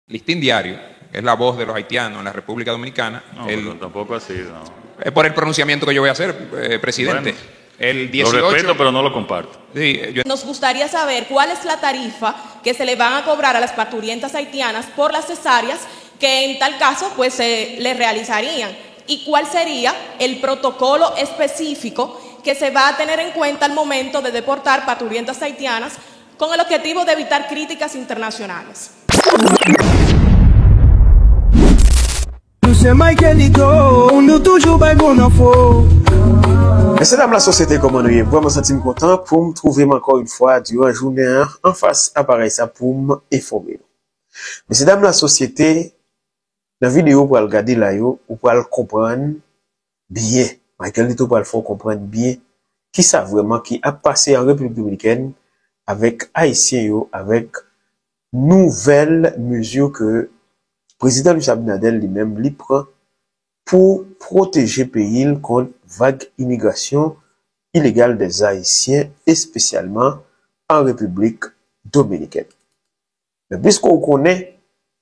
Listín Diario es la voz de los haitianos en la República Dominicana. No, pero tampoco así, no. Es por el pronunciamiento que yo voy a hacer, presidente. Bueno, El 18, lo respeto, pero no lo comparto. Sí, Nos gustaría saber cuál es la tarifa que se le van a cobrar a las parturientas haitianas por las cesáreas que en tal caso pues se le realizarían, y cuál sería el protocolo específico que se va a tener en cuenta al momento de deportar parturientas haitianas con el objetivo de evitar críticas internacionales. Messieurs, dames, la société, comment nous y est? Vraiment senti content pour me trouver encore une fois durant la journée en face appareil ça pour m'informer. Messieurs, dames, la société, dans la vidéo pour regarder là, ou pour comprendre bien, Michael Lito pour le faire comprendre bien, qui ça vraiment qui a passé en République Dominicaine avec Haïtiens, avec nouvelles mesures que le président Luis Abinadel lui-même lui prend pour protéger le pays contre vague immigration illégale des Haïtiens, et spécialement en République Dominicaine. Mais puisqu'on connaît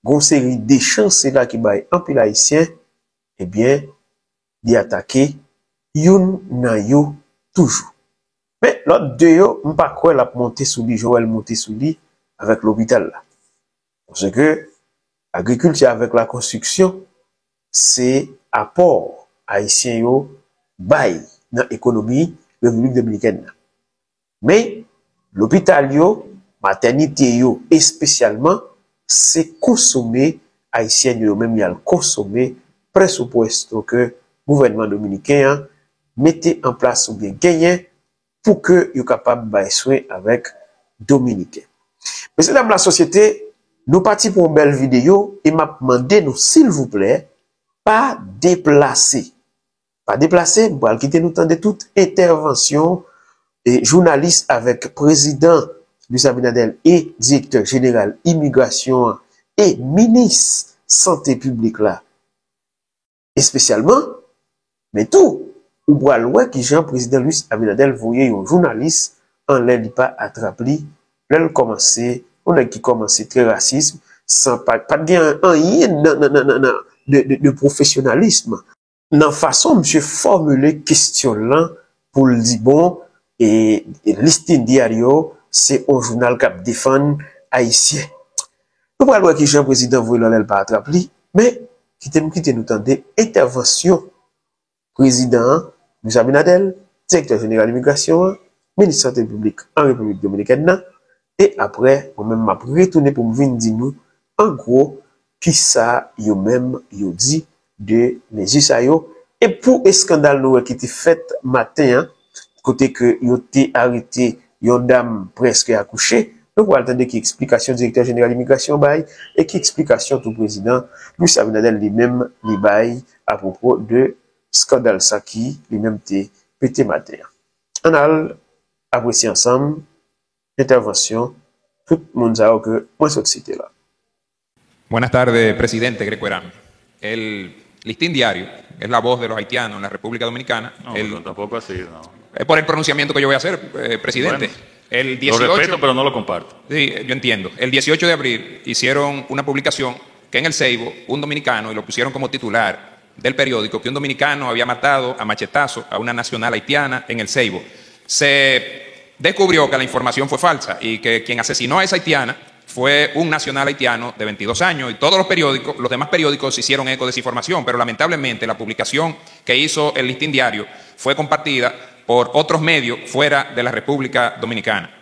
une série d'échanges là qui baillent en pile haïtien, eh bien, d'y attaquer, yon nan yo toujours. Mais l'autre de yo, m'pas quoi la monter sous lui, Joël monter sous lui avec l'hôpital là. Parce que agriculture avec la construction, c'est apport haïtien yo bay dans l'économie République Dominicaine. Mais l'hôpital yo, maternité yo, et spécialement, c'est consommer haïtien yo même yal consommer pressuposto que gouvernement dominicain mette en place ou bien gagner pour que yo capable bay soin avec dominicain. Messieurs, dames, la société, nous partis pour une belle vidéo et m'a demandé nous s'il vous plaît pas déplacer. Pas déplacer, pour quitter nous temps de toute intervention et journaliste avec président Luis Abinadel et directeur général immigration et ministre santé publique là. Et spécialement, mais tout, ou pour loin qui Jean président Luis Abinadel voyait un journaliste en l'air pas attrapé, là commencer, on a qui commencé très racisme sans pas de de professionnalisme. Dans façon monsieur formuler question là pour le dire bon et Listín Diario c'est un journal qui défend haïtien. Nous parlons que Jean président voulait l'elle pas attraper mais qui nous tendait intervention président Luis Abinadel, directeur général d'immigration, ministre de la santé publique en République Dominicaine, et après on même m'a retourné pour me venir dire nous en gros qui ça yo même yo dit de mesures ça yo et pour un scandale nou qui était fait matin côté que yo té arrêté yon dame presque accouchée nous va attendre qui explication directeur général d'immigration bail et qui explication tout président Luis Abinadel lui-même li bail à propos de scandale ça qui lui-même té pété matin. On a apprécié ensemble intervention tout le monde sait que moi cette cité là. Buenas tardes, presidente Greco Herán. El Listín Diario es la voz de los haitianos en la República Dominicana. No, pero tampoco así, no. Es por el pronunciamiento que yo voy a hacer, presidente. Bueno, el 18, lo respeto, pero no lo comparto. Sí, yo entiendo. El 18 de abril hicieron una publicación que en el Ceibo, un dominicano, y lo pusieron como titular del periódico, que un dominicano había matado a machetazo a una nacional haitiana en el Ceibo. Se descubrió que la información fue falsa y que quien asesinó a esa haitiana fue un nacional haitiano de 22 años y todos los demás periódicos hicieron eco de esa información, pero lamentablemente la publicación que hizo el Listín Diario fue compartida por otros medios fuera de la República Dominicana.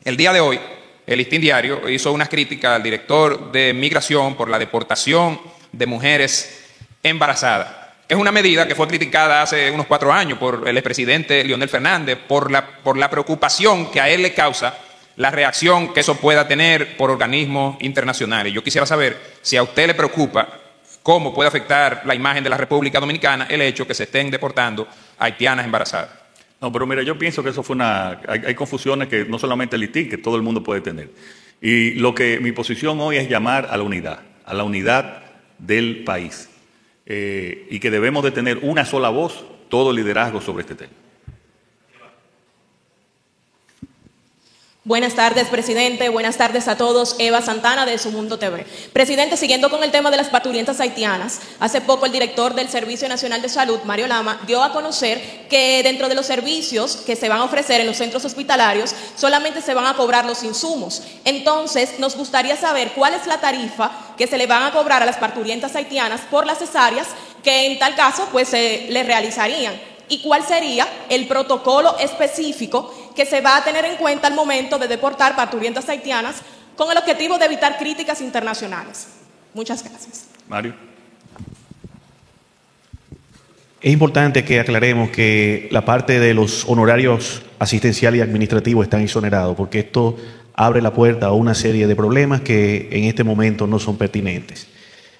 El día de hoy, el Listín Diario hizo unas críticas al director de Migración por la deportación de mujeres embarazadas. Es una medida que fue criticada hace unos 4 años por el expresidente Leonel Fernández por la preocupación que a él le causa la reacción que eso pueda tener por organismos internacionales. Yo quisiera saber si a usted le preocupa cómo puede afectar la imagen de la República Dominicana el hecho que se estén deportando haitianas embarazadas. No, pero mira, yo pienso que eso fue hay confusiones que no solamente el Listín, que todo el mundo puede tener. Y mi posición hoy es llamar a la unidad del país. Y que debemos de tener una sola voz, todo liderazgo sobre este tema. Buenas tardes, presidente. Buenas tardes a todos. Eva Santana de Su Mundo TV. Presidente, siguiendo con el tema de las parturientas haitianas, hace poco el director del Servicio Nacional de Salud, Mario Lama, dio a conocer que dentro de los servicios que se van a ofrecer en los centros hospitalarios solamente se van a cobrar los insumos. Entonces, nos gustaría saber cuál es la tarifa que se le van a cobrar a las parturientas haitianas por las cesáreas que en tal caso pues se le realizarían. ¿Y cuál sería el protocolo específico que se va a tener en cuenta al momento de deportar parturientas haitianas con el objetivo de evitar críticas internacionales? Muchas gracias. Mario. Es importante que aclaremos que la parte de los honorarios asistenciales y administrativos están exonerados, porque esto abre la puerta a una serie de problemas que en este momento no son pertinentes.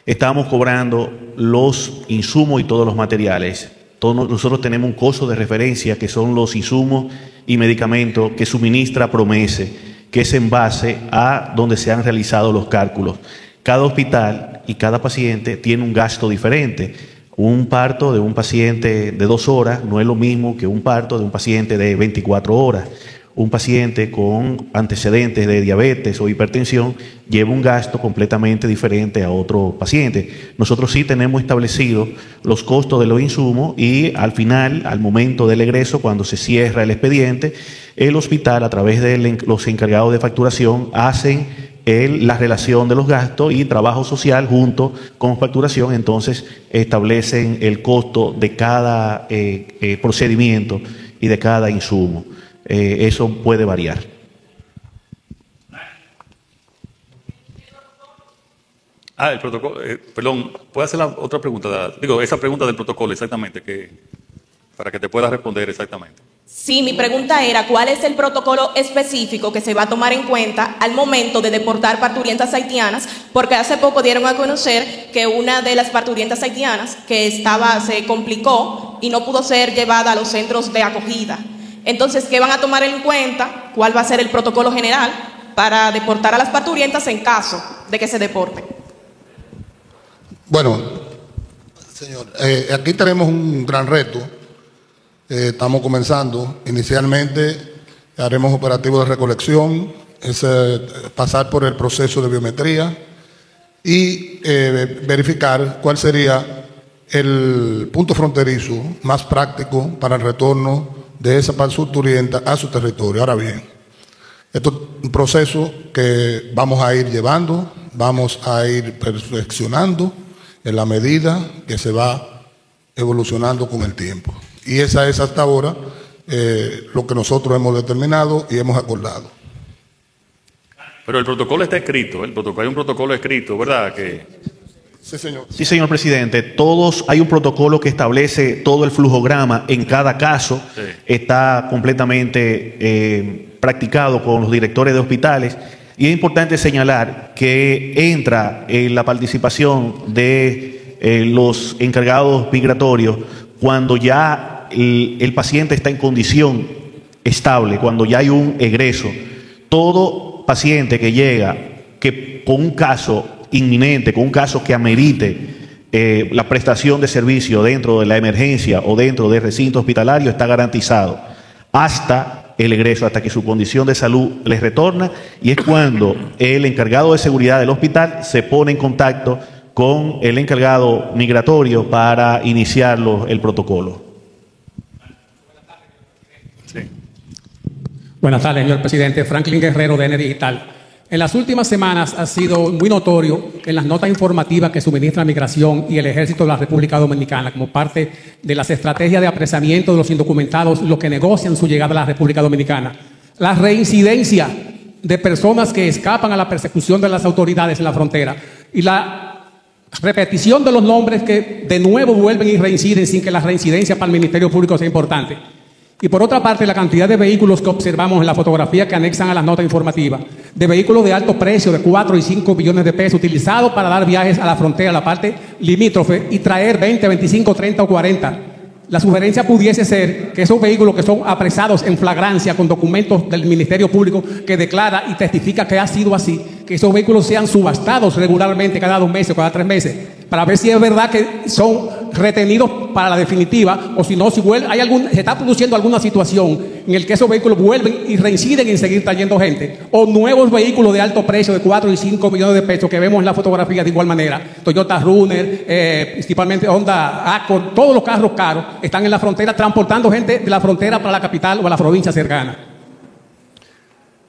Estamos cobrando los insumos y todos los materiales. Nosotros tenemos un costo de referencia que son los insumos y medicamentos que suministra Promese, que es en base a donde se han realizado los cálculos. Cada hospital y cada paciente tiene un gasto diferente. Un parto de un paciente de 2 horas no es lo mismo que un parto de un paciente de 24 horas. Un paciente con antecedentes de diabetes o hipertensión lleva un gasto completamente diferente a otro paciente. Nosotros sí tenemos establecido los costos de los insumos y al final, al momento del egreso, cuando se cierra el expediente, el hospital a través de los encargados de facturación hacen la relación de los gastos y trabajo social junto con facturación, entonces establecen el costo de cada procedimiento y de cada insumo. Eso puede variar. El protocolo, perdón, ¿puedo hacer la otra pregunta? Digo, esa pregunta del protocolo exactamente, para que te pueda responder exactamente. Sí, mi pregunta era, ¿cuál es el protocolo específico que se va a tomar en cuenta al momento de deportar parturientas haitianas? Porque hace poco dieron a conocer que una de las parturientas haitianas que se complicó y no pudo ser llevada a los centros de acogida. Entonces, ¿qué van a tomar en cuenta? ¿Cuál va a ser el protocolo general para deportar a las parturientas en caso de que se deporten? Bueno, señor, aquí tenemos un gran reto. Estamos comenzando. Inicialmente haremos operativos de recolección, pasar por el proceso de biometría y verificar cuál sería el punto fronterizo más práctico para el retorno de esa parturienta a su territorio. Ahora bien, esto es un proceso que vamos a ir llevando, vamos a ir perfeccionando en la medida que se va evolucionando con el tiempo. Y esa es hasta ahora lo que nosotros hemos determinado y hemos acordado. Pero el protocolo está escrito, hay un protocolo escrito, ¿verdad? Sí, señor. Sí, señor presidente. Hay un protocolo que establece todo el flujograma en cada caso. Sí. Está completamente practicado con los directores de hospitales. Y es importante señalar que entra en la participación de los encargados migratorios cuando ya el paciente está en condición estable, cuando ya hay un egreso. Todo paciente que llega con un caso inminente, con un caso que amerite la prestación de servicio dentro de la emergencia o dentro del recinto hospitalario está garantizado hasta el egreso, hasta que su condición de salud les retorna, y es cuando el encargado de seguridad del hospital se pone en contacto con el encargado migratorio para iniciar el protocolo. Sí. Buenas tardes, señor presidente. Franklin Guerrero, DN Digital. En las últimas semanas ha sido muy notorio en las notas informativas que suministra Migración y el Ejército de la República Dominicana como parte de las estrategias de apresamiento de los indocumentados, los que negocian su llegada a la República Dominicana. La reincidencia de personas que escapan a la persecución de las autoridades en la frontera y la repetición de los nombres que de nuevo vuelven y reinciden sin que la reincidencia para el Ministerio Público sea importante. Y por otra parte, la cantidad de vehículos que observamos en la fotografía que anexan a las notas informativas, de vehículos de alto precio, de 4 y 5 billones de pesos, utilizados para dar viajes a la frontera, a la parte limítrofe, y traer 20, 25, 30 o 40. La sugerencia pudiese ser que esos vehículos que son apresados en flagrancia con documentos del Ministerio Público que declara y testifica que ha sido así, que esos vehículos sean subastados regularmente cada 2 meses o cada 3 meses, para ver si es verdad que son retenidos para la definitiva, o si no, si se está produciendo alguna situación en el que esos vehículos vuelven y reinciden en seguir trayendo gente, o nuevos vehículos de alto precio de 4 y 5 millones de pesos que vemos en la fotografía de igual manera, Toyota Runner, principalmente Honda Accord, todos los carros caros están en la frontera transportando gente de la frontera para la capital o a la provincia cercana.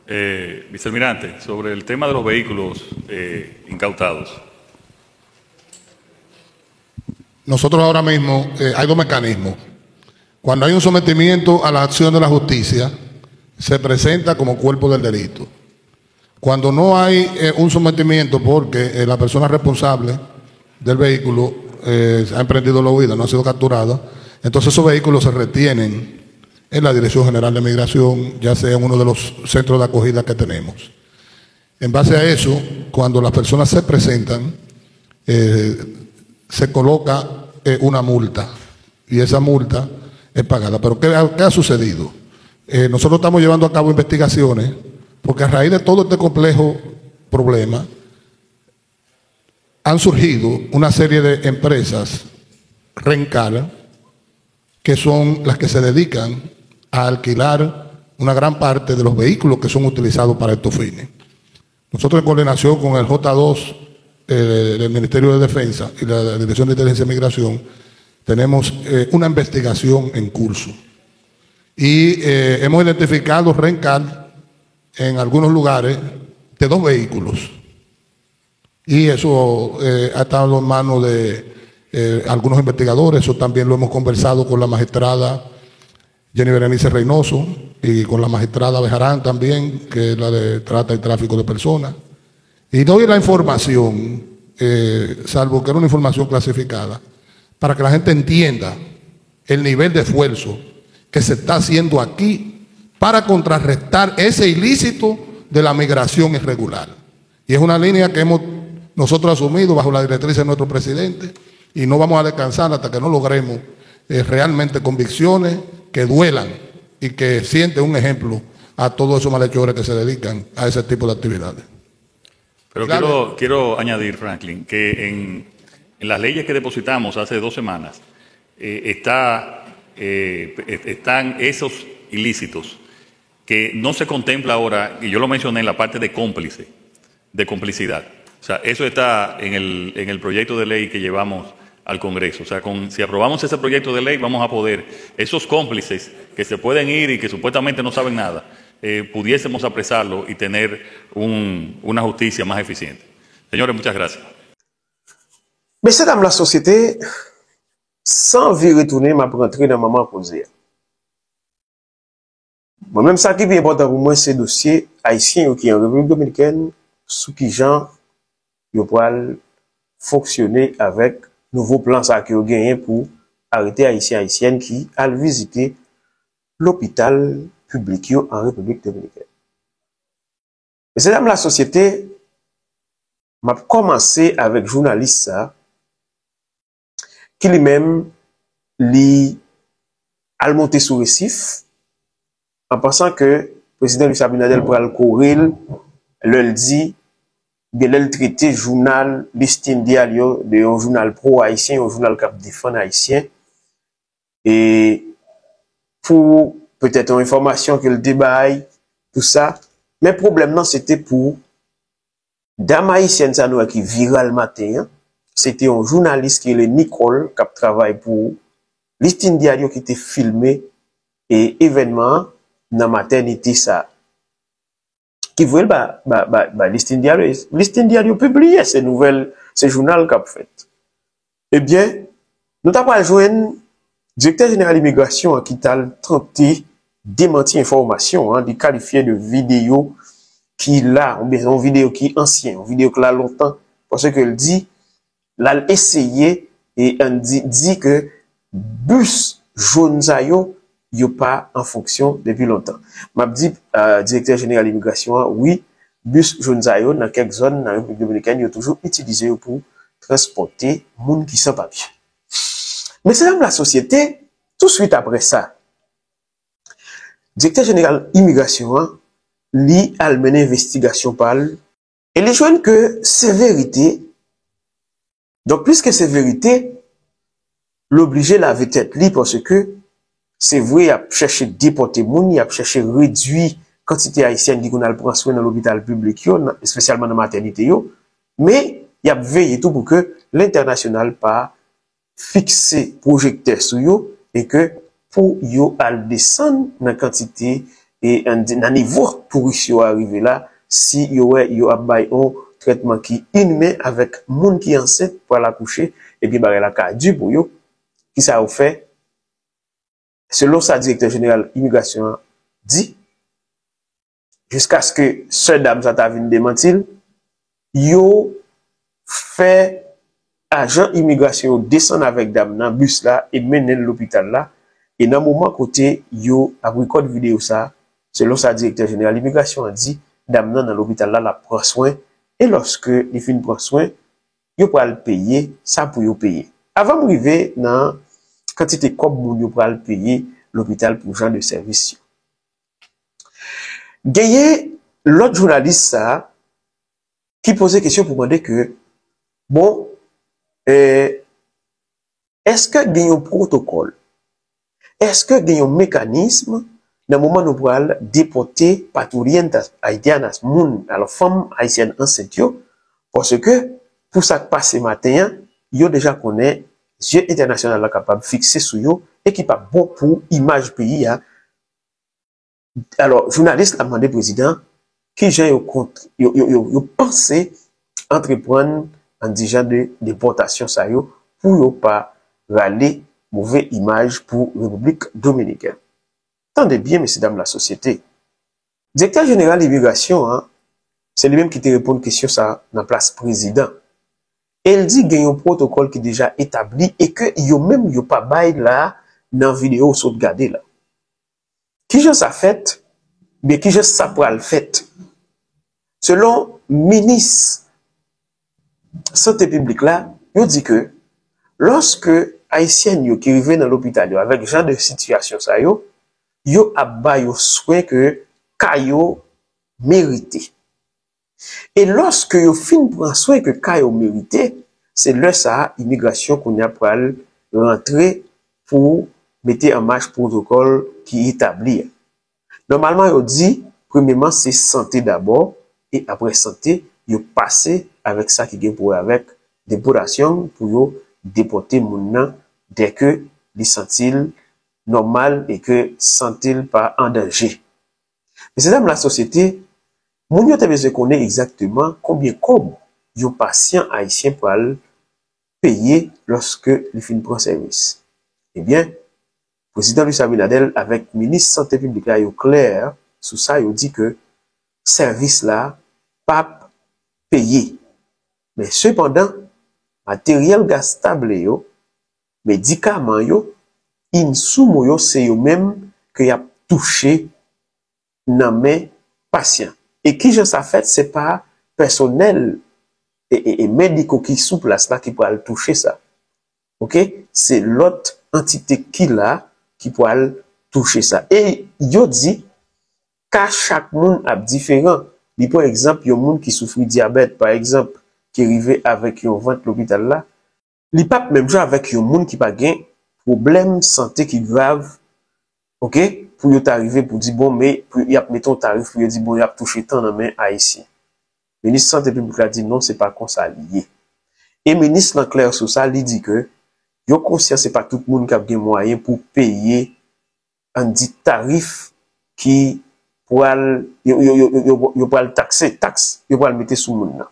Vicealmirante, sobre el tema de los vehículos incautados. Nosotros ahora mismo hay dos mecanismos. Cuando hay un sometimiento a la acción de la justicia, se presenta como cuerpo del delito. Cuando no hay un sometimiento porque la persona responsable del vehículo ha emprendido la huida, no ha sido capturada, entonces esos vehículos se retienen en la Dirección General de Migración, ya sea en uno de los centros de acogida que tenemos. En base a eso, cuando las personas se presentan, se coloca una multa y esa multa es pagada. Pero ¿qué ha sucedido? Nosotros estamos llevando a cabo investigaciones porque a raíz de todo este complejo problema han surgido una serie de empresas rencar que son las que se dedican a alquilar una gran parte de los vehículos que son utilizados para estos fines. Nosotros en coordinación con el J2 del Ministerio de Defensa y la Dirección de Inteligencia y Migración tenemos una investigación en curso y hemos identificado rencar en algunos lugares de 2 vehículos y eso ha estado en manos de algunos investigadores. Eso también lo hemos conversado con la magistrada Jenny Berenice Reynoso y con la magistrada Bejarán también, que es la de trata y tráfico de personas. Y doy la información, salvo que era una información clasificada, para que la gente entienda el nivel de esfuerzo que se está haciendo aquí para contrarrestar ese ilícito de la migración irregular. Y es una línea que hemos nosotros asumido bajo la directriz de nuestro presidente y no vamos a descansar hasta que no logremos realmente convicciones que duelan y que sienten un ejemplo a todos esos malhechores que se dedican a ese tipo de actividades. Pero Claro. quiero añadir, Franklin, que en las leyes que depositamos hace 2 semanas están esos ilícitos que no se contempla ahora, y yo lo mencioné en la parte de cómplice, de complicidad. O sea, eso está en el proyecto de ley que llevamos al Congreso. O sea, si aprobamos ese proyecto de ley, vamos a poder, esos cómplices que se pueden ir y que supuestamente no saben nada, pudiésemos apresarlo y tener una justicia más eficiente. Señores, muchas gracias. Messieurs, dames, la société, sans vie retourner, m'a rentré dans le moment posé. Moi-même, ça qui est important pour moi, c'est le dossier haïtien qui est en République dominicaine, sous qui gens, ils pourront fonctionner avec nouveau plan ça qui ont gagné pour arrêter haïtiens haïtiennes qui allent visiter l'hôpital public en République dominicaine. Messieurs, dames, la société, m'a commencé avec journaliste ça, qui lui-même li al monter sous récif en pensant que le président Luis Abinadel pour le courir le dit bien le traité journal listing diario de un journal pro haïtien un journal cap défend haïtien et pour peut-être une information que le débat tout ça mais le problème non c'était pour dame haïtienne ça nous qui viral matin hein? C'était un journaliste qui est le Nicole qui travaille pour Listing Diario qui était filmé et événement dans la maternité ça. Qui voulait Listing Diario publié ces nouvelles, ces journaux qu'a fait. Eh bien, nous t'avons joindre directeur général d'immigration qui t'a tenté démentir information, hein, de qualifier de vidéo qui là, ou bien une vidéo qui est ancienne, une vidéo qui là longtemps, parce qu'elle dit là, essayé et on dit que bus jaune ça yo pas en fonction depuis longtemps. M'a dit directeur général d'immigration, oui, bus jaune ça yo dans quelques zones dans la République dominicaine yo toujours utilisé pour transporter moun qui sans papier. Mais c'est même la société tout de suite après ça. Directeur général immigration li a mené investigation par et les joignent que c'est vérité. Donc, puisque c'est vérité, l'obliger laver tête li parce que c'est vrai, il a cherché déporter moun, il a cherché réduire quantité haïtienne qui qu'on a prendre soin dans l'hôpital public, spécialement dans la maternité, mais il a veillé tout pour que l'international pas fixer projecteur sur yo et que pour yo al descendre dans quantité et dans niveau touriste yo arrivé là si yo a bay un traitement qui inhumain avec moun qui enceinte pour l'accoucher et puis la ka du pour yo qui ça a fait selon sa directeur général immigration dit jusqu'à ce que ce dame ça t'a vinn démentir yo fait agent immigration descend avec dame dans bus là et mène l'hôpital là et dans moment côté yo a record vidéo ça selon sa directeur général immigration a dit dame dans l'hôpital là la prend soin et lorsque il fin prend soin yo pour le payer ça pour yo payer avant d'arriver dans quantité comme moun yo pour le payer l'hôpital pour genre de service gagné l'autre journaliste ça qui posait question pour demander que bon est-ce que il y a un protocole? Est-ce que il y a un mécanisme dans le moment où nous pourrons déporter patrouillantes haïtiennes, alors femmes haïtiennes enceintes, parce que pour ça qui passe ce matin, il y a déjà connaît yeux international capable de fixer sur eux et qui pas bon pour image pays. Alors, journaliste a demandé au président qui j'ai pensé entreprendre en disant de déportation ça yo pour yo pas râler mauvaise image pour République dominicaine. Tendez bien, messieurs, dames, la société. Directeur général d'immigration, c'est lui-même qui te répond à question ça dans la place président. Et il dit qu'il y a un protocole qui est déjà établi et que yo même yo pas bail là dans la vidéo sur regarder là. Qui je ça fait, mais qui je ça pour le fait. Selon ministre santé publique là, il dit que lorsque haïtien yo qui arrive dans l'hôpital avec genre de situation ça yo a ba yo soin que kayo mérité. Et lorsque yo fin prend soin que kayo mérité, c'est là ça immigration qu'on a pour rentrer pour mettre en marche protocole qui établi. Normalement yo dit premièrement c'est santé d'abord et après santé yo passer avec ça qui gagne pour avec déportation pour yo déporter moun nan dès que li sentil normal et que sentil pas en danger. Mais c'est dans la société moun yo te besoin connaître exactement combien comme yo patient haïtien pour payer lorsque li fin prend service. Eh bien, président Luis Abinadel avec ministre santé publique là yo clair sur ça yo dit que service là pas payé. Mais cependant, matériel gastable yo, médicaments yo, insoumo yo, c'est yo même que y a touché nan men patient. Et qui je ça fait, c'est pas personnel et médicaux qui sous place là qui pourra toucher ça. OK? C'est l'autre entité qui là qui pourra toucher ça. Et yo dit qu'à chaque monde a différent. Par exemple, yon moun qui souffre diabète, par exemple, qui arrive avec yon ventre l'hôpital là, li pas même genre avec yon moun qui pas gen problème santé qui grave, ok, pour yon t'arriver pour dire bon, mais y a mettons tarif pour yon dire bon, y a touché tant dans main haïtien. Ministre santé publique a dit non, c'est pas comme ça lié. Et ministre en clair sur ça, il dit que yon conscient c'est pas tout le monde qui a gen moyen pour payer un dit tarif qui pour yo pour le taxer yo pour le mettre sous moun nan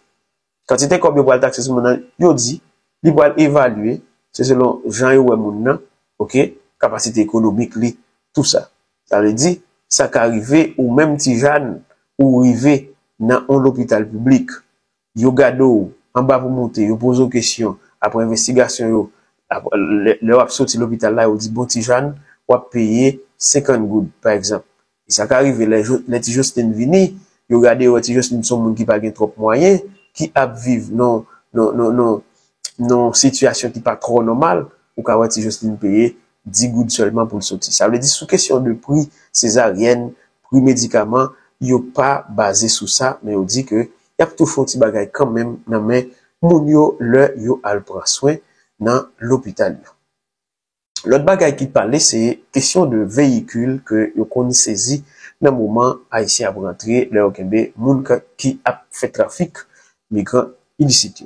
quantité comme yo pour le taxer sous moun nan yo dit li pour évaluer c'est selon Jean yo moun nan OK capacité économique li tout ça veut dire ça qu'arriver ou même ti Jeanne ou arriver dans un hôpital public yo gado en bas pour monter yo pose question après investigation yo le wap sorti l'hôpital là yo dit bon ti Jeanne ou payer 50 gouttes par exemple. Et ça arrive, les petits Justine vini, yo regardez les petits Justine sont moun qui pas gen trop moyen, qui a vivre non situation qui pas trop normale, ou ka petits Justine payer 10 gouttes seulement pour le sortir. Ça veut dire sous question de prix césarienne, prix médicaments, yo pas basé sur ça, mais on dit que y a toujours un petit bagay quand même nan men moun yo le yo al prend soin dans l'hôpital. L'autre bagage qui parlait, c'est question de véhicule que yo kon saisi dans le moment haïtien a rentrer le Okembe, moun qui a fait trafic migrants illicites.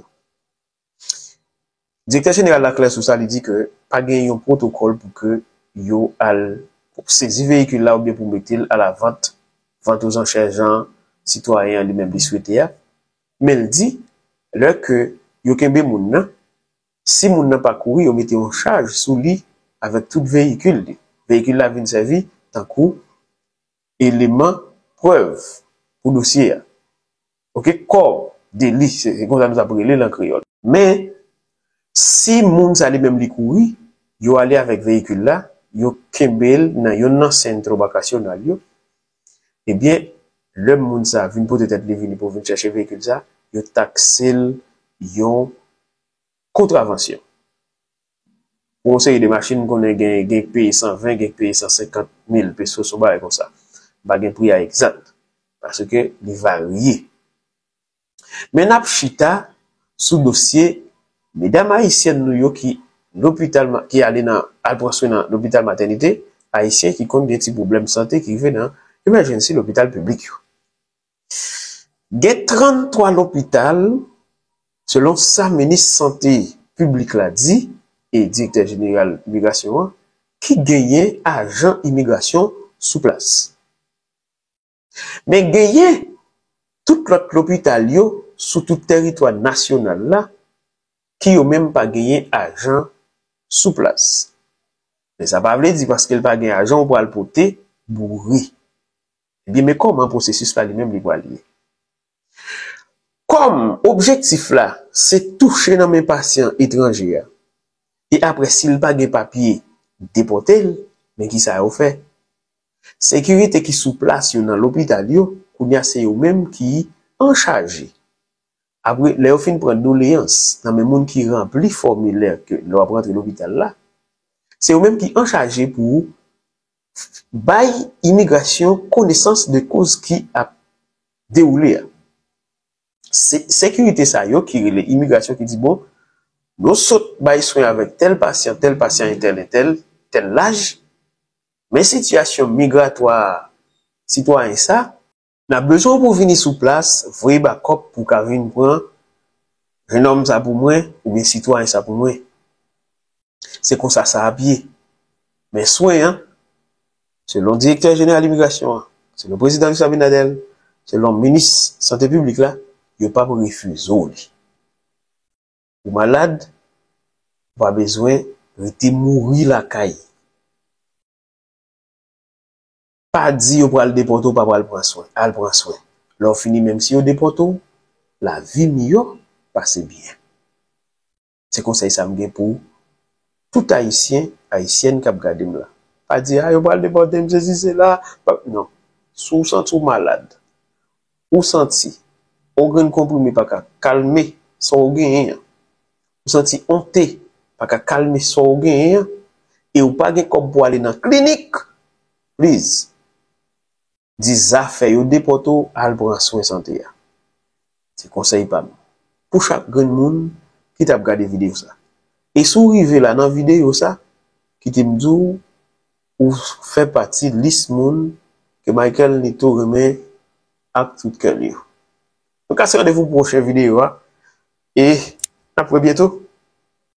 Directeur général la classe ça lui dit que pas gagné un protocole pour que yo al pour saisir véhicule là ou bien pour mettre à la vente aux enchères gens citoyens lui-même li souhaité, mais il dit là que yo kembe moun nan, si moun nan pas courir, yo mette en charge sous lui avec tout véhicule. Véhicule là vient servir tant coup élément preuve pour dossier. OK, corps délit, c'est comme ça nous appelons en créole. Mais si moun sa li même li courir, yo aller avec véhicule là, yo kembel nan yon enceinte vacational yo, eh bien le moun sa vinn peut-être li vinn pour venir chercher véhicule ça, yo taxel yon contravention. Pour une série de machines qu'on a gagné payer 120, gagné payer 150 000 pesos sur barre comme ça. Pas gain prix exact. Parce que il varie. Mais n'a chita sous dossier mesdames haïtiennes nous qui l'hôpital qui allait dans l'hôpital maternité haïtien qui compte des petits problèmes santé qui vient dans emergency l'hôpital public. Gagné 33 l'hôpital selon sa ministre santé publique l'a dit et directeur général immigration qui gagnait agent immigration sous mais gagnait tout l'hôpital yo sous tout territoire national là qui yo même pas gagné agent sous place. Mais ça pas veut dire parce qu'il pas gagné agent pour le porter bourri. Eh bien mais comment processus là lui-même li va lié. Comme objectif là, c'est toucher dans mes patients étrangers. Et après, s'il pas de papier, déporter, mais qui ça a fait? Sécurité qui sous place dans l'hôpital, ou bien c'est eux-mêmes qui en charge. Après, les fin prendre doléance dans les gens qui remplit formulaire que leur rentrer l'hôpital là. C'est eux-mêmes qui en charge pour bail immigration connaissance de cause qui a déroulé. C'est sécurité ça yo qui relève immigration qui dit bon nous saute bail soin avec tel patient et tel âge mais situation migratoire citoyen ça n'a besoin pour venir sous place voyer backup pour Karine prend un homme ça pour moi ou bien citoyen ça pour moi c'est comme ça a pied mais soin hein, selon le directeur général de l'immigration c'est le président Luis Abinadel selon le ministre santé publique là yo pas pour refuser ou malade pas besoin de mourir la caille pas dit yo pral déporter pas pral prendre soin al prend soin leur fini même si yo déporter la vie mieux passe bien c'est conseil ça me pour tout haïtien haïtienne qui a regardé là pas dire yo pral déporter me c'est là non sous senti malade ou senti organe comprimé pas qu'à calmer son organe ou senti honte pas qu'à calmer son organe et ou pas gen comme pour aller dans clinique please dis affaire yo déporto al prendre soin santé c'est conseil pas pour chaque grand monde qui t'a regardé vidéo ça et sous rivé là dans vidéo ça qui te m'dou ou fait partie de liste monde que Michael Nito remet à tout cœur. Donc, à ce rendez-vous pour une prochaine vidéo. Et à bientôt.